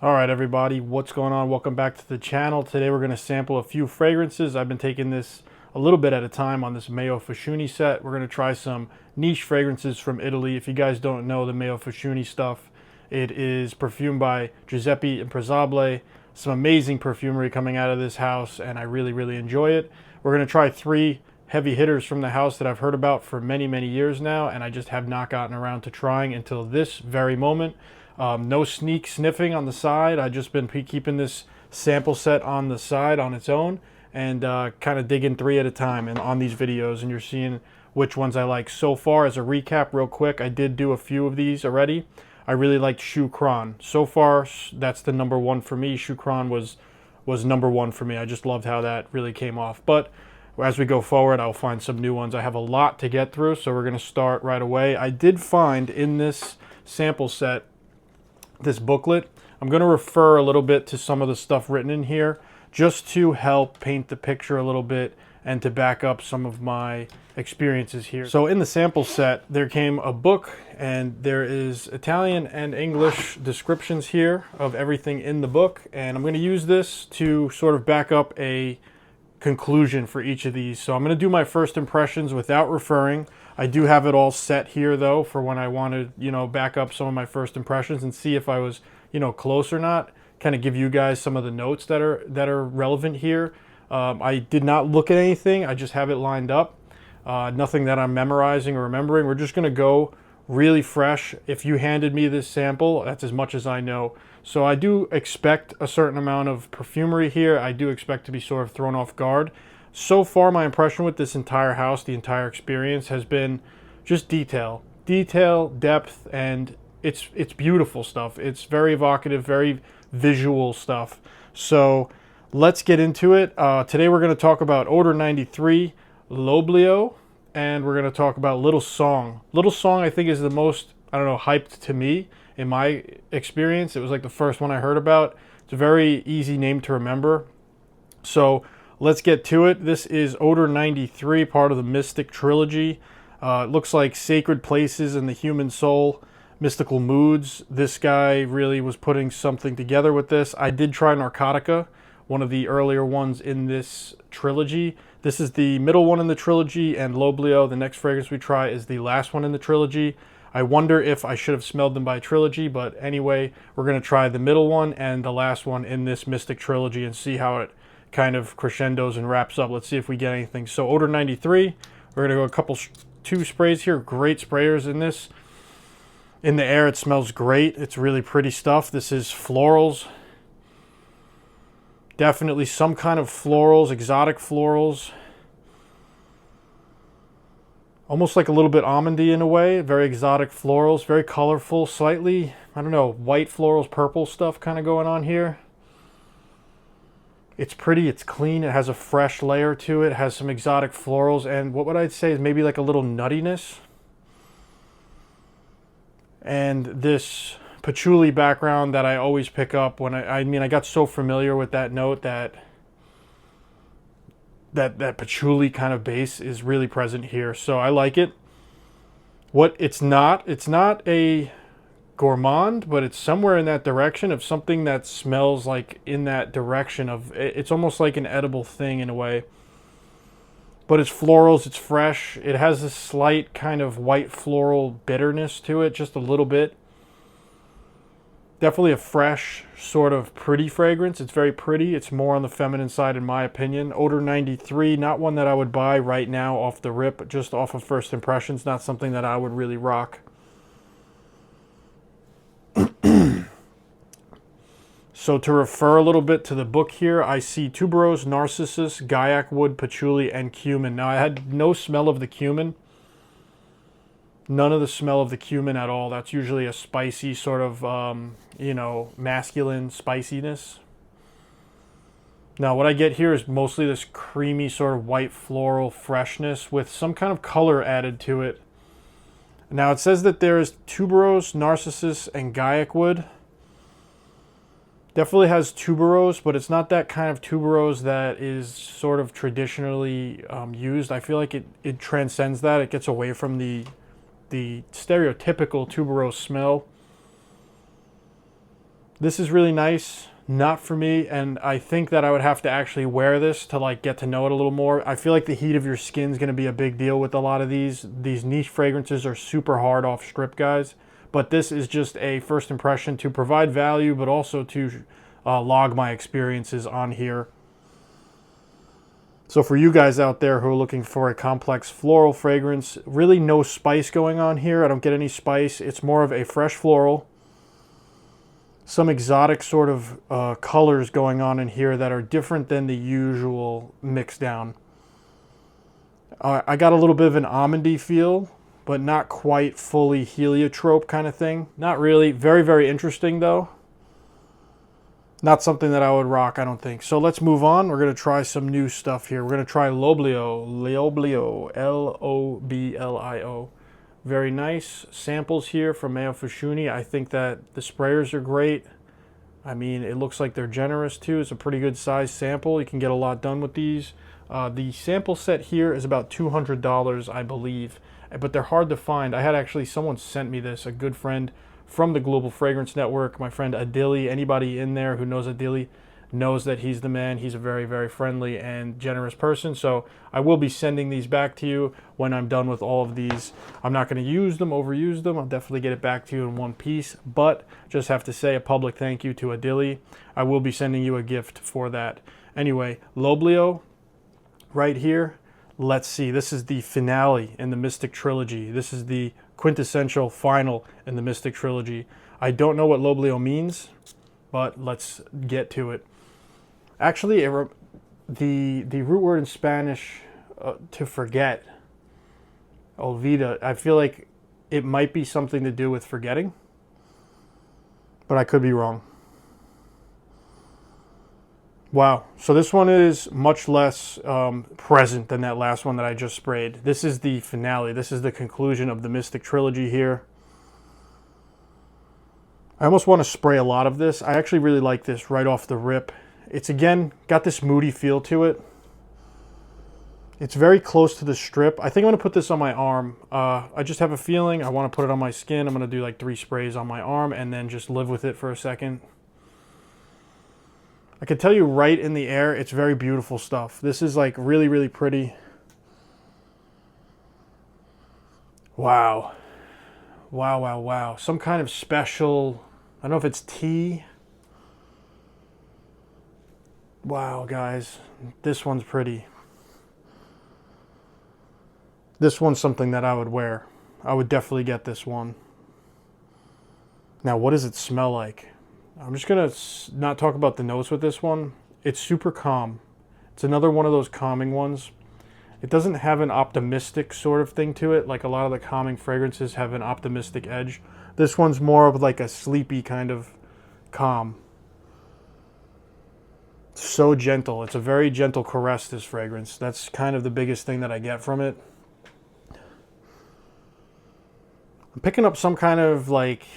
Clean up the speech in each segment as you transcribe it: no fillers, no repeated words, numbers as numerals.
All right, everybody, what's going on? Welcome back to the channel. Today we're going to sample a few fragrances. I've been taking this a little bit at a time on this Mayo Fusciuni set. We're going to try some niche fragrances from Italy. If you guys don't know the Mayo Fusciuni stuff, it is perfumed by Giuseppe Imprezabile. Some amazing perfumery coming out of this house, and I really enjoy it. We're going to try three heavy hitters from the house that I've heard about for many years now, and I just have not gotten around to trying until this very moment. No sneak sniffing on the side. I've just been keeping this sample set on the side on its own and kind of digging three at a time and on these videos, and you're seeing which ones I like. So far, as a recap real quick, I did do a few of these already. I really liked Chou So far, that's the number one for me. Chou was number one for me. I just loved how that really came off. But as we go forward, I'll find some new ones. I have a lot to get through, so we're going to start right away. I did find in this sample set this booklet. I'm going to refer a little bit to some of the stuff written in here just to help paint the picture a little bit and to back up some of my experiences here. So in the sample set, there came a book, and there is Italian and English descriptions here of everything in the book, and I'm going to use this to sort of back up a conclusion for each of these. So I'm going to do my first impressions without referring. I do have it all set here though for when I want to, back up some of my first impressions and see if I was, close or not. Kind of give you guys some of the notes that are relevant here. I did not look at anything. I just have it lined up. Nothing that I'm memorizing or remembering. We're just going to go really fresh. If you handed me this sample, that's as much as I know. So I do expect a certain amount of perfumery here. I do expect to be sort of thrown off guard. So far, my impression with this entire house, the entire experience, has been just detail, depth, and it's beautiful stuff. It's very evocative, very visual stuff. So let's get into it. Today we're going to talk about Odor 93, L'Oblio, and we're going to talk about Little Song. Little Song, I think, is the most, hyped to me in my experience. It was like the first one I heard about. It's a very easy name to remember. So let's get to it. This is Odor 93, part of the Mystic trilogy. It looks like sacred places in the human soul, mystical moods. This guy really was putting something together with this. I did try Narcotica, one of the earlier ones in this trilogy. This is the middle one in the trilogy, and L'Oblio, the next fragrance we try, is the last one in the trilogy. I wonder if I should have smelled them by trilogy, but anyway, we're going to try the middle one and the last one in this Mystic trilogy and see how it kind of crescendos and wraps up. Let's see if we get anything. So Odor 93, we're going to go two sprays here. Great sprayers in this. In the air, it smells great. It's really pretty stuff. This is florals. Definitely some kind of florals, exotic florals. Almost like a little bit almondy in a way. Very exotic florals, very colorful, slightly, white florals, purple stuff kind of going on here. It's pretty, it's clean, it has a fresh layer to it, it has some exotic florals, and what would I say is maybe like a little nuttiness. And this patchouli background that I always pick up when I got so familiar with that note that patchouli kind of base is really present here. So I like it. It's not a gourmand, but it's somewhere in that direction of something that smells like in that direction of, it's almost like an edible thing in a way. But it's florals, it's fresh. It has a slight kind of white floral bitterness to it, just a little bit. Definitely a fresh, sort of pretty fragrance. It's very pretty. It's more on the feminine side in my opinion. Odor 93, not one that I would buy right now off the rip, just off of first impressions. Not something that I would really rock. So to refer a little bit to the book here, I see tuberose, narcissus, guaiac wood, patchouli, and cumin. Now I had no smell of the cumin. None of the smell of the cumin at all. That's usually a spicy sort of, masculine spiciness. Now what I get here is mostly this creamy sort of white floral freshness with some kind of color added to it. Now it says that there is tuberose, narcissus, and guaiac wood. Definitely has tuberose, but it's not that kind of tuberose that is sort of traditionally used. I feel like it transcends that. It gets away from the stereotypical tuberose smell. This is really nice. Not for me, and I think that I would have to actually wear this to like get to know it a little more. I feel like the heat of your skin is going to be a big deal with a lot of these. These niche fragrances are super hard off strip, guys. But this is just a first impression to provide value, but also to log my experiences on here. So for you guys out there who are looking for a complex floral fragrance, really no spice going on here. I don't get any spice. It's more of a fresh floral. Some exotic sort of colors going on in here that are different than the usual mix down. I got a little bit of an almondy feel, but not quite fully heliotrope kind of thing. Not really. Very, very interesting though. Not something that I would rock, I don't think. So let's move on. We're going to try some new stuff here. We're going to try Loblio. Loblio. L-O-B-L-I-O. Very nice samples here from Mayo Fusciuni. I think that the sprayers are great. I mean, it looks like they're generous too. It's a pretty good size sample. You can get a lot done with these. The sample set here is about $200, I believe, but they're hard to find. I had actually someone sent me this, a good friend from the Global Fragrance Network, my friend Adili. Anybody in there who knows Adili knows that he's the man. He's a very, very friendly and generous person. So I will be sending these back to you when I'm done with all of these. I'm not going to use them, overuse them. I'll definitely get it back to you in one piece, but just have to say a public thank you to Adili. I will be sending you a gift for that. Anyway, Loblio right here. Let's see. This is the finale in the Mystic Trilogy. This is the quintessential final in the Mystic Trilogy. I don't know what Loblio means, but let's get to it. Actually, the root word in Spanish, to forget, olvida, I feel like it might be something to do with forgetting, but I could be wrong. Wow, so this one is much less present than that last one that I just sprayed. This is the finale. This is the conclusion of the Mystic Trilogy here. I almost want to spray a lot of this. I actually really like this right off the rip. It's, again, got this moody feel to it. It's very close to the strip. I think I'm going to put this on my arm. I just have a feeling I want to put it on my skin. I'm going to do like 3 sprays on my arm and then just live with it for a second. I can tell you right in the air, it's very beautiful stuff. This is like really, really pretty. Wow. Wow, wow, wow. Some kind of special, I don't know if it's tea. Wow, guys, this one's pretty. This one's something that I would wear. I would definitely get this one. Now, what does it smell like? I'm just going to not talk about the notes with this one. It's super calm. It's another one of those calming ones. It doesn't have an optimistic sort of thing to it, like a lot of the calming fragrances have an optimistic edge. This one's more of like a sleepy kind of calm. So gentle. It's a very gentle caress, this fragrance. That's kind of the biggest thing that I get from it. I'm picking up some kind of like,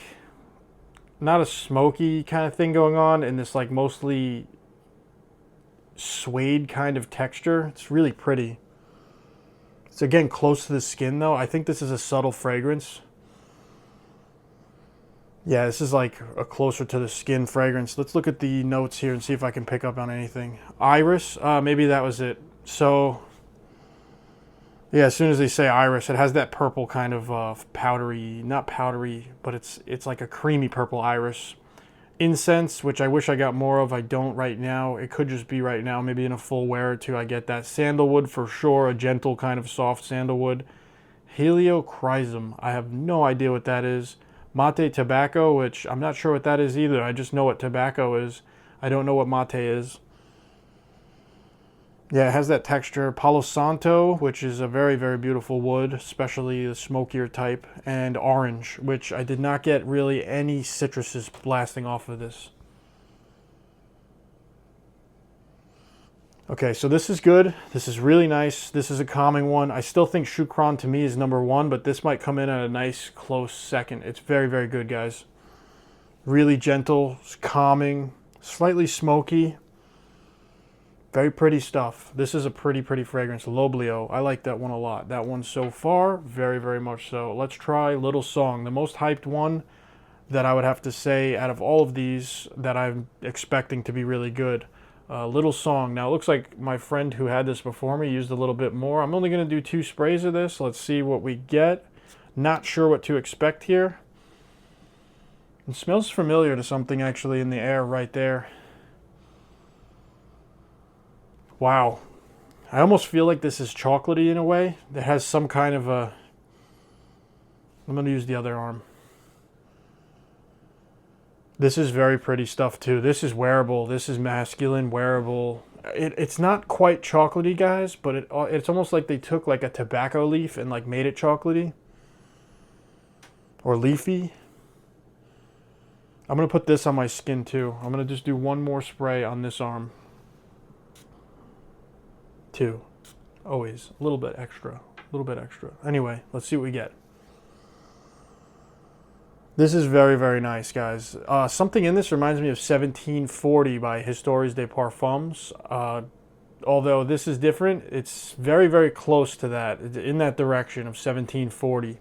not a smoky kind of thing going on in this like mostly suede kind of texture. It's really pretty. It's again close to the skin though. I think this is a subtle fragrance. Yeah, this is like a closer to the skin fragrance. Let's look at the notes here and see if I can pick up on anything. Iris, maybe that was it. So, yeah, as soon as they say iris, it has that purple kind of powdery, not powdery, but it's like a creamy purple iris. Incense, which I wish I got more of. I don't right now. It could just be right now. Maybe in a full wear or two I get that. Sandalwood for sure, a gentle kind of soft sandalwood. Heliochrysum, I have no idea what that is. Mate tobacco, which I'm not sure what that is either. I just know what tobacco is. I don't know what mate is. Yeah, it has that texture. Palo Santo, which is a very, very beautiful wood, especially the smokier type. And orange, which I did not get really any citruses blasting off of this. Okay, so this is good. This is really nice. This is a calming one. I still think Shukran to me is #1, but this might come in at a nice close second. It's very, very good, guys. Really gentle, calming, slightly smoky. Very pretty stuff. This is a pretty, pretty fragrance. Loblio. I like that one a lot. That one so far, very, very much so. Let's try Little Song, the most hyped one. that I would have to say out of all of these that I'm expecting to be really good. Little Song. Now, it looks like my friend who had this before me used a little bit more. I'm only going to do 2 sprays of this. Let's see what we get. Not sure what to expect here. It smells familiar to something actually in the air right there. Wow. I almost feel like this is chocolatey in a way. It has some kind of a... I'm going to use the other arm. This is very pretty stuff too. This is wearable. This is masculine, wearable. It's not quite chocolatey, guys, but it's almost like they took like a tobacco leaf and like made it chocolatey. Or leafy. I'm going to put this on my skin too. I'm going to just do 1 more spray on this arm. 2. Always. A little bit extra. A little bit extra. Anyway, let's see what we get. This is very, very nice, guys. Something in this reminds me of 1740 by Histoires des Parfums. Although this is different, it's very, very close to that, in that direction of 1740.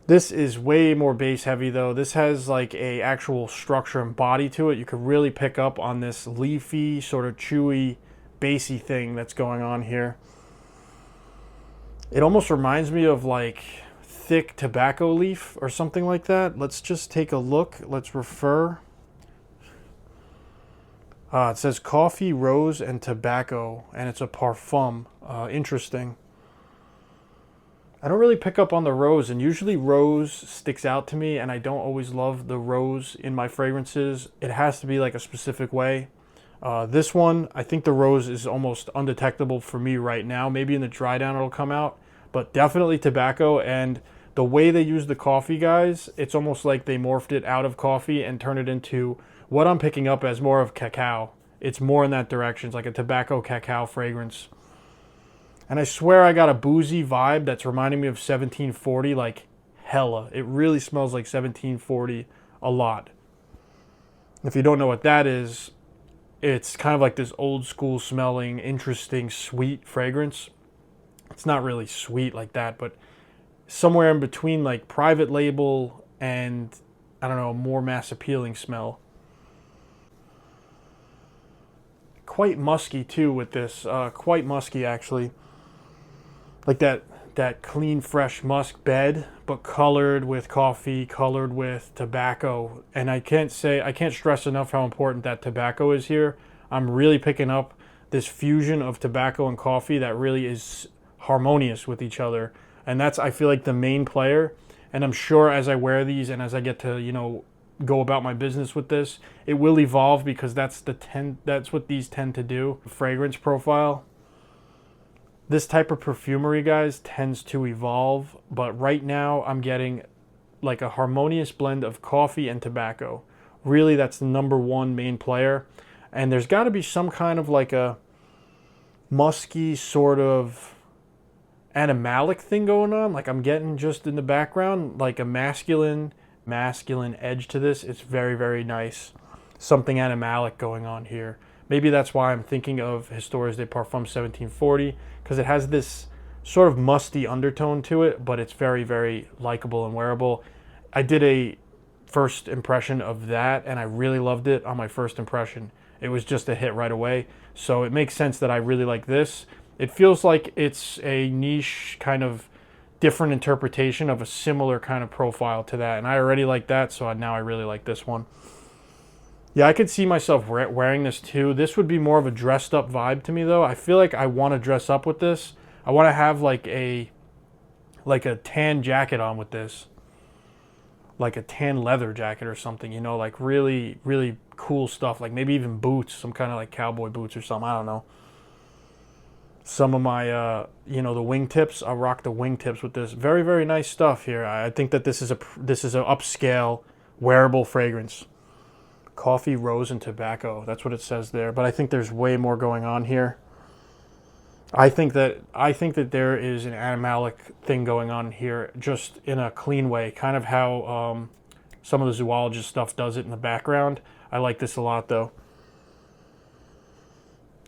This is way more bass heavy, though. This has like a actual structure and body to it. You could really pick up on this leafy, sort of chewy, bassy thing that's going on here. It almost reminds me of like thick tobacco leaf or something like that. Let's just take a look. Let's refer. It says coffee, rose, and tobacco, and it's a parfum. Interesting. I don't really pick up on the rose, and usually rose sticks out to me, and I don't always love the rose in my fragrances. It has to be like a specific way. This one, I think the rose is almost undetectable for me right now. Maybe in the dry down it'll come out, but definitely tobacco. And the way they use the coffee, guys, it's almost like they morphed it out of coffee and turned it into what I'm picking up as more of cacao. It's more in that direction. It's like a tobacco cacao fragrance. And I swear I got a boozy vibe that's reminding me of 1740, like hella. It really smells like 1740 a lot. If you don't know what that is, it's kind of like this old school smelling, interesting, sweet fragrance. It's not really sweet like that, but somewhere in between like private label and, I don't know, a more mass appealing smell. Quite musky too with this, quite musky actually. Like that clean, fresh musk bed, but colored with coffee, colored with tobacco. And I can't stress enough how important that tobacco is here. I'm really picking up this fusion of tobacco and coffee that really is harmonious with each other. And that's, I feel like, the main player. And I'm sure as I wear these and as I get to, you know, go about my business with this, it will evolve, because that's what these tend to do. Fragrance profile. This type of perfumery, guys, tends to evolve. But right now I'm getting like a harmonious blend of coffee and tobacco. Really, that's the #1 main player. And there's got to be some kind of like a musky sort of animalic thing going on. Like I'm getting just in the background like a masculine edge to this. It's very, very nice. Something animalic going on here. Maybe that's why I'm thinking of Histoires des Parfums 1740, because it has this sort of musty undertone to it, but it's very, very likable and wearable. I did a first impression of that, and I really loved it on my first impression. It was just a hit right away. So it makes sense that I really like this. It feels like it's a niche kind of different interpretation of a similar kind of profile to that. And I already like that, so now I really like this one. Yeah, I could see myself wearing this too. This would be more of a dressed up vibe to me though. I feel like I want to dress up with this. I want to have like a tan jacket on with this. Like a tan leather jacket or something, you know, like really, really cool stuff. Like maybe even boots, some kind of like cowboy boots or something. I don't know. Some of my, you know, the wingtips. I'll rock the wingtips with this. Very, very nice stuff here. I think that this is an upscale wearable fragrance. Coffee, rose, and tobacco. That's what it says there. But I think there's way more going on here. I think that there is an animalic thing going on here, just in a clean way. Kind of how some of the zoologist stuff does it in the background. I like this a lot, though.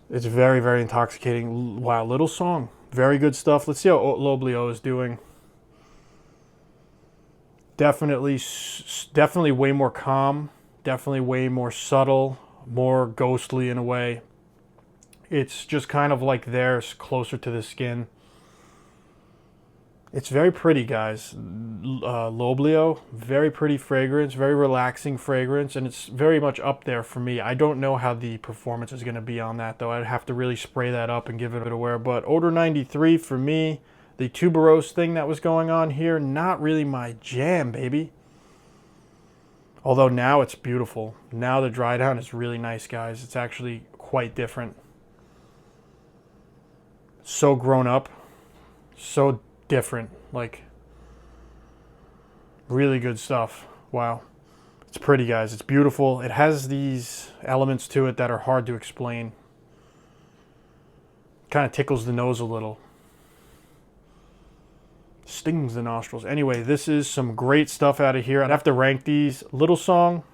It's very, very intoxicating. Wow, Little Song. Very good stuff. Let's see how L'Oblio is doing. Definitely way more calm, definitely way more subtle, more ghostly in a way. It's just kind of like theirs, closer to the skin. It's very pretty, guys. Loblio, very pretty fragrance, very relaxing fragrance, and it's very much up there for me. I don't know how the performance is going to be on that, though. I'd have to really spray that up and give it a wear. But Odor 93 for me, the tuberose thing that was going on here, not really my jam, baby. Although now it's beautiful. Now the dry down is really nice, guys. It's actually quite different. So grown up, so different, like really good stuff. Wow, it's pretty, guys. It's beautiful. It has these elements to it that are hard to explain. Kind of tickles the nose a little, stings the nostrils. Anyway, this is some great stuff out of here. I'd have to rank these. Little Song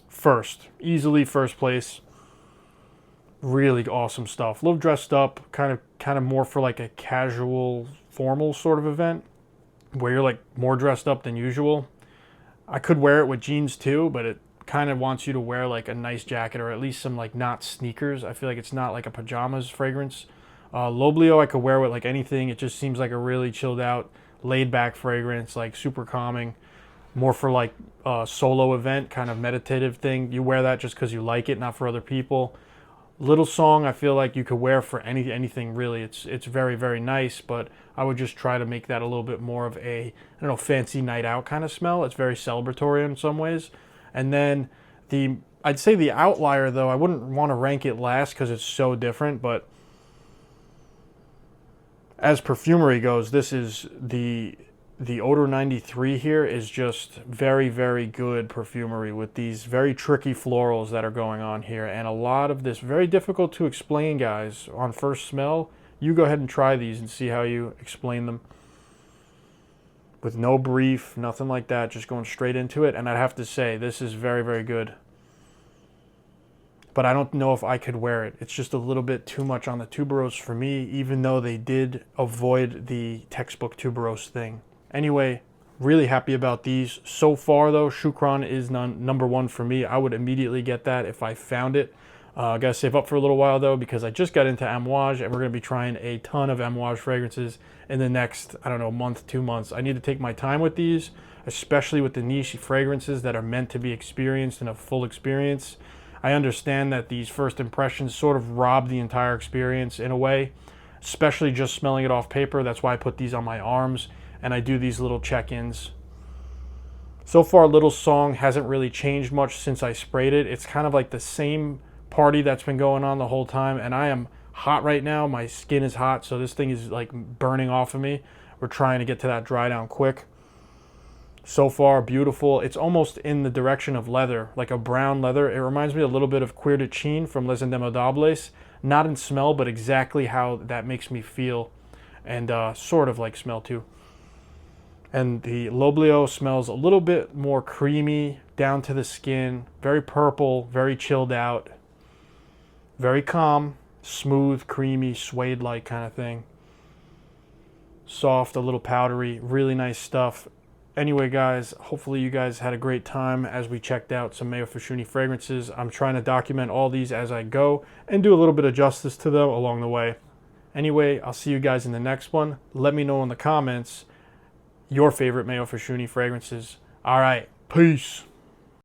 first, easily first place. Really awesome stuff. A little dressed up, kind of more for like a casual, formal sort of event where you're like more dressed up than usual. I could wear it with jeans too, but it kind of wants you to wear like a nice jacket or at least some like not sneakers. I feel like it's not like a pajamas fragrance. Loblio I could wear with like anything. It just seems like a really chilled out, laid back fragrance, like super calming. More for like a solo event, kind of meditative thing. You wear that just because you like it, not for other people. Little Song, I feel like you could wear for anything really. It's very, very nice, but I would just try to make that a little bit more of a, I don't know, fancy night out kind of smell. It's very celebratory in some ways. And then I'd say the outlier though, I wouldn't want to rank it last because it's so different, but as perfumery goes, this is the Odor 93 here is just very, very good perfumery with these very tricky florals that are going on here. And a lot of this, very difficult to explain, guys, on first smell. You go ahead and try these and see how you explain them. With no brief, nothing like that, just going straight into it. And I'd have to say, this is very, very good. But I don't know if I could wear it. It's just a little bit too much on the tuberose for me, even though they did avoid the textbook tuberose thing. Anyway, really happy about these. So far, though, Shukran is number one for me. I would immediately get that if I found it. I gotta save up for a little while, though, because I just got into Amouage, and we're going to be trying a ton of Amouage fragrances in the next, I don't know, month, 2 months. I need to take my time with these, especially with the niche fragrances that are meant to be experienced in a full experience. I understand that these first impressions sort of rob the entire experience in a way, especially just smelling it off paper. That's why I put these on my arms. And I do these little check-ins. So far, Little Song hasn't really changed much since I sprayed it. It's kind of like the same party that's been going on the whole time. And I am hot right now. My skin is hot, so this thing is like burning off of me. We're trying to get to that dry down quick. So far, beautiful. It's almost in the direction of leather, like a brown leather. It reminds me a little bit of Cuir de Chine from Les Indemodables. Not in smell, but exactly how that makes me feel. And sort of like smell too. And the Loblio smells a little bit more creamy, down to the skin, very purple, very chilled out, very calm, smooth, creamy, suede-like kind of thing. Soft, a little powdery, really nice stuff. Anyway, guys, hopefully you guys had a great time as we checked out some Mayo Fusciuni fragrances. I'm trying to document all these as I go and do a little bit of justice to them along the way. Anyway, I'll see you guys in the next one. Let me know in the comments your favorite Mayo Fusciuni fragrances. All right, peace.